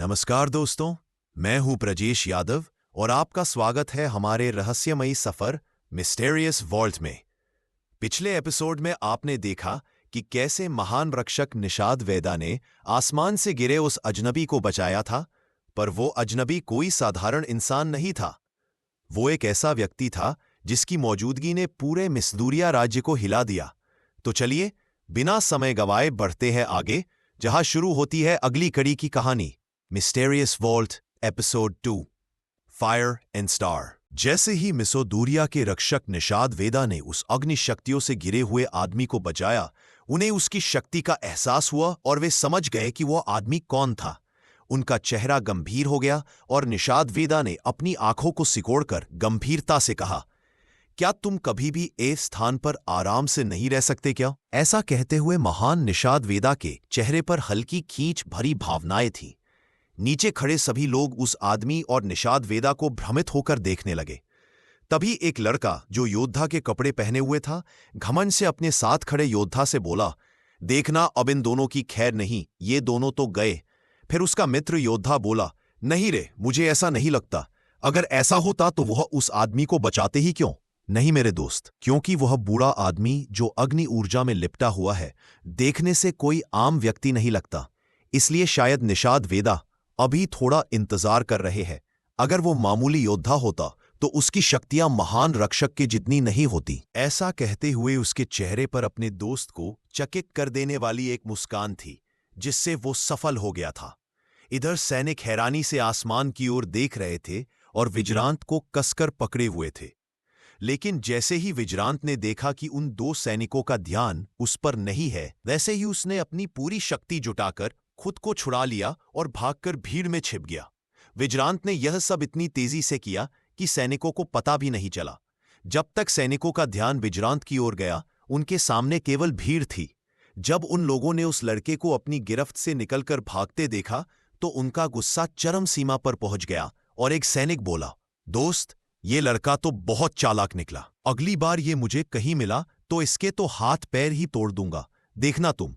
नमस्कार दोस्तों, मैं हूं प्रजेश यादव और आपका स्वागत है हमारे रहस्यमयी सफर मिस्टेरियस वॉल्ट में। पिछले एपिसोड में आपने देखा कि कैसे महान रक्षक निषाद वेदा ने आसमान से गिरे उस अजनबी को बचाया था, पर वो अजनबी कोई साधारण इंसान नहीं था। वो एक ऐसा व्यक्ति था जिसकी मौजूदगी ने पूरे मिस्दूरिया राज्य को हिला दिया। तो चलिए बिना समय गवाए बढ़ते हैं आगे, जहां शुरू होती है अगली कड़ी की कहानी, mysterious vault episode 2, fire and star. जैसे ही मिसोदूरिया के रक्षक निषाद वेदा ने उस अग्नि शक्तियों से गिरे हुए आदमी को बचाया, उन्हें उसकी शक्ति का एहसास हुआ और वे समझ गए कि वह आदमी कौन था। उनका चेहरा गंभीर हो गया और निषाद वेदा ने अपनी आंखों को सिकोड़कर गंभीरता से कहा, क्या तुम कभी भी इस स्थान पर आराम से नहीं रह सकते क्या? ऐसा कहते हुए महान निषाद वेदा के चेहरे पर हल्की खींच भरी भावनाएं थीं। नीचे खड़े सभी लोग उस आदमी और निषाद वेदा को भ्रमित होकर देखने लगे। तभी एक लड़का जो योद्धा के कपड़े पहने हुए था, घमंड से अपने साथ खड़े योद्धा से बोला, देखना अब इन दोनों की खैर नहीं, ये दोनों तो गए। फिर उसका मित्र योद्धा बोला, नहीं रे, मुझे ऐसा नहीं लगता। अगर ऐसा होता तो वह उस आदमी को बचाते ही क्यों? नहीं मेरे दोस्त, क्योंकि वह बूढ़ा आदमी जो अग्नि ऊर्जा में लिपटा हुआ है, देखने से कोई आम व्यक्ति नहीं लगता। इसलिए शायद निषाद वेदा अभी थोड़ा इंतजार कर रहे हैं। अगर वो मामूली योद्धा होता तो उसकी शक्तियां महान रक्षक के जितनी नहीं होती। ऐसा कहते हुए उसके चेहरे पर अपने दोस्त को चकित कर देने वाली एक मुस्कान थी, जिससे वो सफल हो गया था। इधर सैनिक हैरानी से आसमान की ओर देख रहे थे और विज्रांत को कसकर पकड़े हुए थे। लेकिन जैसे ही विज्रांत ने देखा कि उन दो सैनिकों का ध्यान उस पर नहीं है, वैसे ही उसने अपनी पूरी शक्ति जुटाकर खुद को छुड़ा लिया और भागकर भीड़ में छिप गया। विज्रांत ने यह सब इतनी तेजी से किया कि सैनिकों को पता भी नहीं चला। जब तक सैनिकों का ध्यान विज्रांत की ओर गया, उनके सामने केवल भीड़ थी। जब उन लोगों ने उस लड़के को अपनी गिरफ्त से निकलकर भागते देखा तो उनका गुस्सा चरम सीमा पर पहुंच गया और एक सैनिक बोला, दोस्त, ये लड़का तो बहुत चालाक निकला। अगली बार ये मुझे कहीं मिला तो इसके तो हाथ पैर ही तोड़ दूंगा, देखना तुम।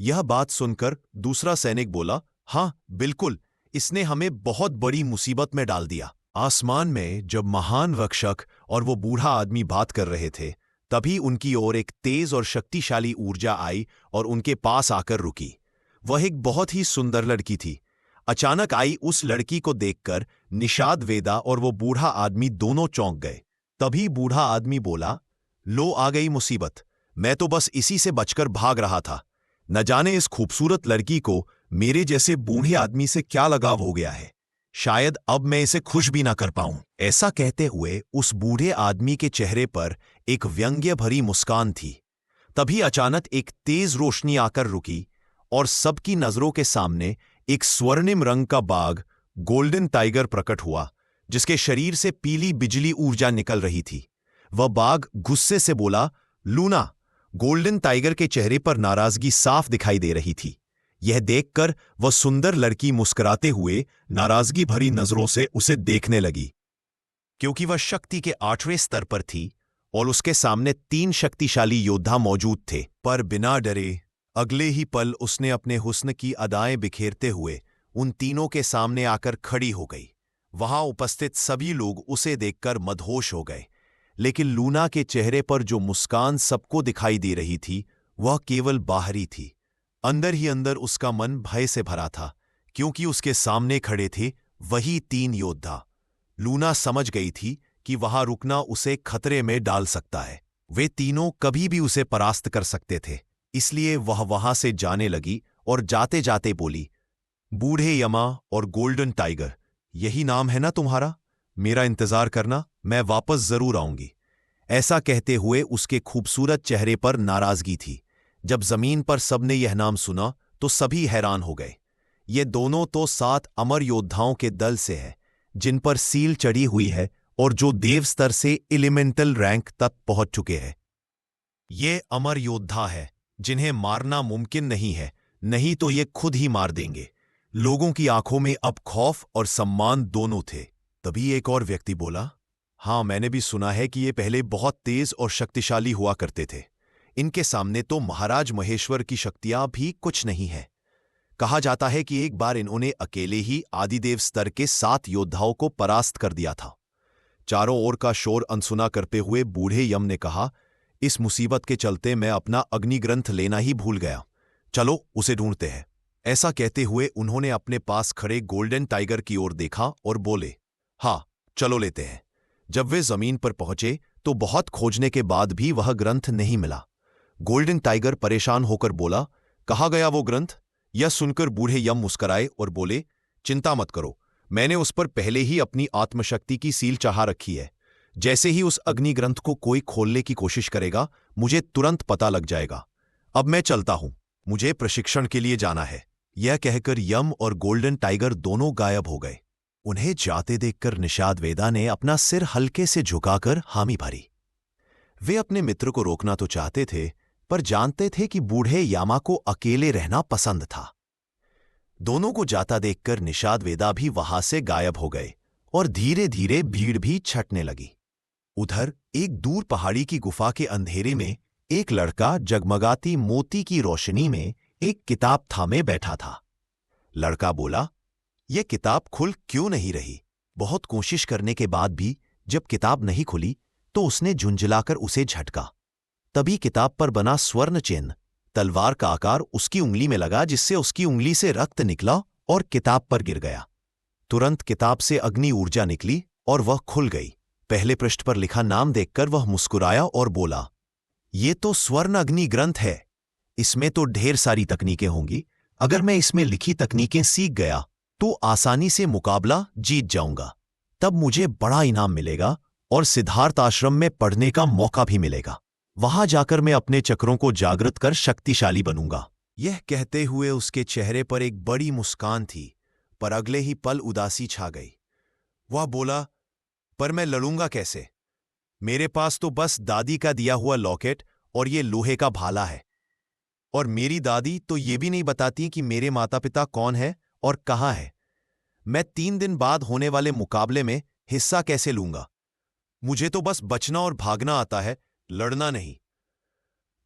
यह बात सुनकर दूसरा सैनिक बोला, हां बिल्कुल, इसने हमें बहुत बड़ी मुसीबत में डाल दिया। आसमान में जब महान रक्षक और वो बूढ़ा आदमी बात कर रहे थे, तभी उनकी ओर एक तेज और शक्तिशाली ऊर्जा आई और उनके पास आकर रुकी। वह एक बहुत ही सुंदर लड़की थी। अचानक आई उस लड़की को देखकर निषाद वेदा और वो बूढ़ा आदमी दोनों चौंक गए। तभी बूढ़ा आदमी बोला, लो आ गई मुसीबत, मैं तो बस इसी से बचकर भाग रहा था। न जाने इस खूबसूरत लड़की को मेरे जैसे बूढ़े आदमी से क्या लगाव हो गया है। शायद अब मैं इसे खुश भी ना कर पाऊं। ऐसा कहते हुए उस बूढ़े आदमी के चेहरे पर एक व्यंग्य भरी मुस्कान थी। तभी अचानक एक तेज रोशनी आकर रुकी और सबकी नजरों के सामने एक स्वर्णिम रंग का बाघ, गोल्डन टाइगर प्रकट हुआ, जिसके शरीर से पीली बिजली ऊर्जा निकल रही थी। वह बाघ गुस्से से बोला, लूना। गोल्डन टाइगर के चेहरे पर नाराजगी साफ दिखाई दे रही थी। यह देखकर वह सुंदर लड़की मुस्कुराते हुए नाराजगी भरी नजरों से उसे देखने लगी, क्योंकि वह शक्ति के 8वें स्तर पर थी और उसके सामने 3 शक्तिशाली योद्धा मौजूद थे। पर बिना डरे अगले ही पल उसने अपने हुस्न की अदाएं बिखेरते हुए उन तीनों के सामने आकर खड़ी हो गई। वहां उपस्थित सभी लोग उसे देखकर मदहोश हो गए, लेकिन लूना के चेहरे पर जो मुस्कान सबको दिखाई दे रही थी, वह केवल बाहरी थी। अंदर ही अंदर उसका मन भय से भरा था, क्योंकि उसके सामने खड़े थे वही 3 योद्धा। लूना समझ गई थी कि वहां रुकना उसे खतरे में डाल सकता है। वे तीनों कभी भी उसे परास्त कर सकते थे। इसलिए वह वहां से जाने लगी और जाते जाते बोली, बूढ़े यमा और गोल्डन टाइगर, यही नाम है ना तुम्हारा? मेरा इंतजार करना, मैं वापस जरूर आऊंगी। ऐसा कहते हुए उसके खूबसूरत चेहरे पर नाराजगी थी। जब जमीन पर सबने यह नाम सुना तो सभी हैरान हो गए। ये दोनों तो 7 अमर योद्धाओं के दल से है, जिन पर सील चढ़ी हुई है और जो देव स्तर से एलिमेंटल रैंक तक पहुंच चुके हैं। ये अमर योद्धा है जिन्हें मारना मुमकिन नहीं है, नहीं तो ये खुद ही मार देंगे। लोगों की आंखों में अब खौफ और सम्मान दोनों थे। तभी एक और व्यक्ति बोला, हाँ, मैंने भी सुना है कि ये पहले बहुत तेज और शक्तिशाली हुआ करते थे। इनके सामने तो महाराज महेश्वर की शक्तियां भी कुछ नहीं है। कहा जाता है कि एक बार इन्होंने अकेले ही आदिदेव स्तर के 7 योद्धाओं को परास्त कर दिया था। चारों ओर का शोर अनसुना करते हुए बूढ़े यम ने कहा, इस मुसीबत के चलते मैं अपना अग्निग्रंथ लेना ही भूल गया। चलो उसे ढूंढते हैं। ऐसा कहते हुए उन्होंने अपने पास खड़े गोल्डन टाइगर की ओर देखा और बोले, हाँ चलो लेते हैं। जब वे जमीन पर पहुंचे तो बहुत खोजने के बाद भी वह ग्रंथ नहीं मिला। गोल्डन टाइगर परेशान होकर बोला, कहाँ गया वो ग्रंथ? यह सुनकर बूढ़े यम मुस्कराए और बोले, चिंता मत करो, मैंने उस पर पहले ही अपनी आत्मशक्ति की सील चढ़ा रखी है। जैसे ही उस अग्नि ग्रंथ को कोई खोलने की कोशिश करेगा, मुझे तुरंत पता लग जाएगा। अब मैं चलता हूं, मुझे प्रशिक्षण के लिए जाना है। यह कहकर यम और गोल्डन टाइगर दोनों गायब हो गए। उन्हें जाते देखकर निषाद वेदा ने अपना सिर हल्के से झुकाकर हामी भरी। वे अपने मित्र को रोकना तो चाहते थे, पर जानते थे कि बूढ़े यामा को अकेले रहना पसंद था। दोनों को जाता देखकर निषाद वेदा भी वहां से गायब हो गए और धीरे धीरे भीड़ भी छटने लगी। उधर एक दूर पहाड़ी की गुफा के अंधेरे में एक लड़का जगमगाती मोती की रोशनी में एक किताब थामे बैठा था। लड़का बोला, यह किताब खुल क्यों नहीं रही? बहुत कोशिश करने के बाद भी जब किताब नहीं खुली तो उसने झुंझलाकर उसे झटका। तभी किताब पर बना स्वर्ण चिन्ह तलवार का आकार उसकी उंगली में लगा, जिससे उसकी उंगली से रक्त निकला और किताब पर गिर गया। तुरंत किताब से अग्नि ऊर्जा निकली और वह खुल गई। पहले पृष्ठ पर लिखा नाम देखकर वह मुस्कुराया और बोला, ये तो स्वर्ण अग्नि ग्रंथ है। इसमें तो ढेर सारी तकनीकें होंगी। अगर मैं इसमें लिखी तकनीकें सीख गया तो आसानी से मुकाबला जीत जाऊंगा। तब मुझे बड़ा इनाम मिलेगा और सिद्धार्थ आश्रम में पढ़ने का मौका भी मिलेगा। वहां जाकर मैं अपने चक्रों को जागृत कर शक्तिशाली बनूंगा। यह कहते हुए उसके चेहरे पर एक बड़ी मुस्कान थी, पर अगले ही पल उदासी छा गई। वह बोला, पर मैं लड़ूंगा कैसे? मेरे पास तो बस दादी का दिया हुआ लॉकेट और ये लोहे का भाला है। और मेरी दादी तो ये भी नहीं बताती कि मेरे माता पिता कौन है और कहाँ है। मैं 3 दिन बाद होने वाले मुकाबले में हिस्सा कैसे लूंगा? मुझे तो बस बचना और भागना आता है, लड़ना नहीं।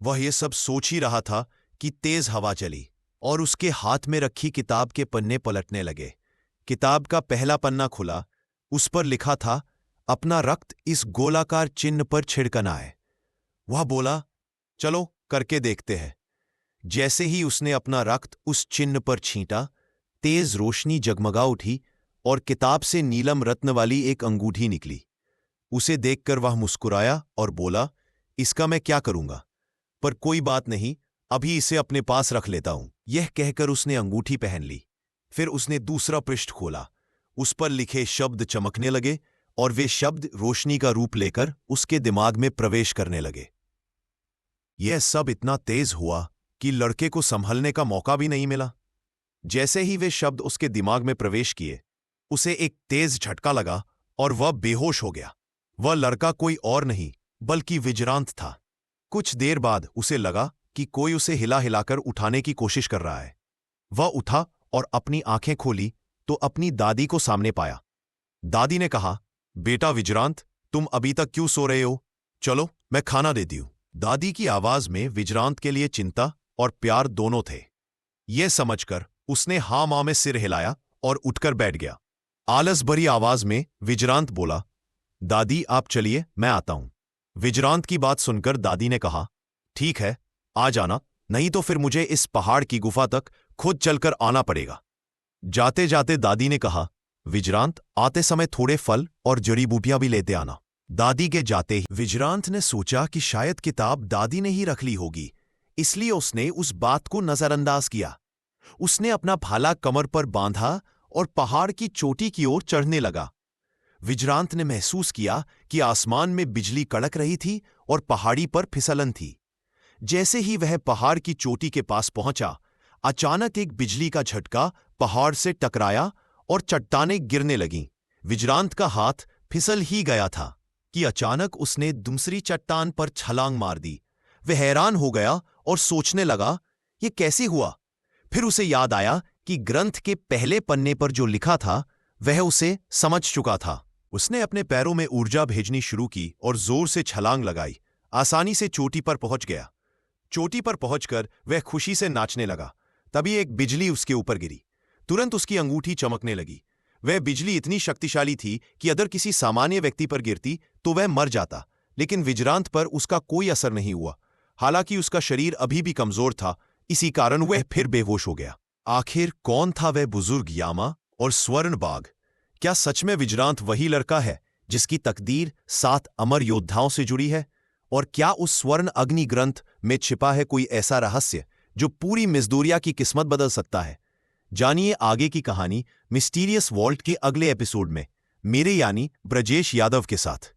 वह ये सब सोच ही रहा था कि तेज हवा चली और उसके हाथ में रखी किताब के पन्ने पलटने लगे। किताब का पहला पन्ना खुला। उस पर लिखा था, अपना रक्त इस गोलाकार चिन्ह पर छिड़कना है। वह बोला, चलो करके देखते हैं। जैसे ही उसने अपना रक्त उस चिन्ह पर छींटा, तेज रोशनी जगमगा उठी और किताब से नीलम रत्न वाली एक अंगूठी निकली। उसे देखकर वह मुस्कुराया और बोला, इसका मैं क्या करूंगा? पर कोई बात नहीं, अभी इसे अपने पास रख लेता हूं। यह कहकर उसने अंगूठी पहन ली। फिर उसने दूसरा पृष्ठ खोला। उस पर लिखे शब्द चमकने लगे और वे शब्द रोशनी का रूप लेकर उसके दिमाग में प्रवेश करने लगे। यह सब इतना तेज हुआ कि लड़के को संभलने का मौका भी नहीं मिला। जैसे ही वे शब्द उसके दिमाग में प्रवेश किए, उसे एक तेज झटका लगा और वह बेहोश हो गया। वह लड़का कोई और नहीं बल्कि विजरांत था। कुछ देर बाद उसे लगा कि कोई उसे हिला हिलाकर उठाने की कोशिश कर रहा है। वह उठा और अपनी आंखें खोली तो अपनी दादी को सामने पाया। दादी ने कहा, बेटा विजरांत, तुम अभी तक क्यों सो रहे हो? चलो मैं खाना देती हूं। दादी की आवाज में विजरांत के लिए चिंता और प्यार दोनों थे। यह समझकर उसने हाँ मां में सिर हिलाया और उठकर बैठ गया। आलस भरी आवाज में विजरांत बोला, दादी आप चलिए, मैं आता हूं। विजरांत की बात सुनकर दादी ने कहा, ठीक है, आ जाना, नहीं तो फिर मुझे इस पहाड़ की गुफा तक खुद चलकर आना पड़ेगा। जाते जाते दादी ने कहा, विजरांत आते समय थोड़े फल और जड़ी बूटियां भी लेते आना। दादी के जाते ही विजरांत ने सोचा कि शायद किताब दादी ने ही रख ली होगी, इसलिए उसने उस बात को नजरअंदाज किया। उसने अपना भाला कमर पर बांधा और पहाड़ की चोटी की ओर चढ़ने लगा। विजरांत ने महसूस किया कि आसमान में बिजली कड़क रही थी और पहाड़ी पर फिसलन थी। जैसे ही वह पहाड़ की चोटी के पास पहुंचा, अचानक एक बिजली का झटका पहाड़ से टकराया और चट्टानें गिरने लगीं। विजरांत का हाथ फिसल ही गया था कि अचानक उसने दूसरी चट्टान पर छलांग मार दी। वह हैरान हो गया और सोचने लगा, यह कैसे हुआ? फिर उसे याद आया कि ग्रंथ के पहले पन्ने पर जो लिखा था वह उसे समझ चुका था। उसने अपने पैरों में ऊर्जा भेजनी शुरू की और जोर से छलांग लगाई। आसानी से चोटी पर पहुंच गया। चोटी पर पहुंचकर वह खुशी से नाचने लगा। तभी एक बिजली उसके ऊपर गिरी। तुरंत उसकी अंगूठी चमकने लगी। वह बिजली इतनी शक्तिशाली थी कि अगर किसी सामान्य व्यक्ति पर गिरती तो वह मर जाता, लेकिन विजरांत पर उसका कोई असर नहीं हुआ। हालांकि उसका शरीर अभी भी कमजोर था, इसी कारण वह फिर बेहोश हो गया। आखिर कौन था वह बुजुर्ग यामा और स्वर्ण बाघ? क्या सच में विजरांत वही लड़का है जिसकी तकदीर 7 अमर योद्धाओं से जुड़ी है? और क्या उस स्वर्ण अग्नि ग्रंथ में छिपा है कोई ऐसा रहस्य जो पूरी मिज़दूरिया की किस्मत बदल सकता है? जानिए आगे की कहानी मिस्टीरियस वॉल्ट के अगले एपिसोड में, मेरे यानी ब्रजेश यादव के साथ।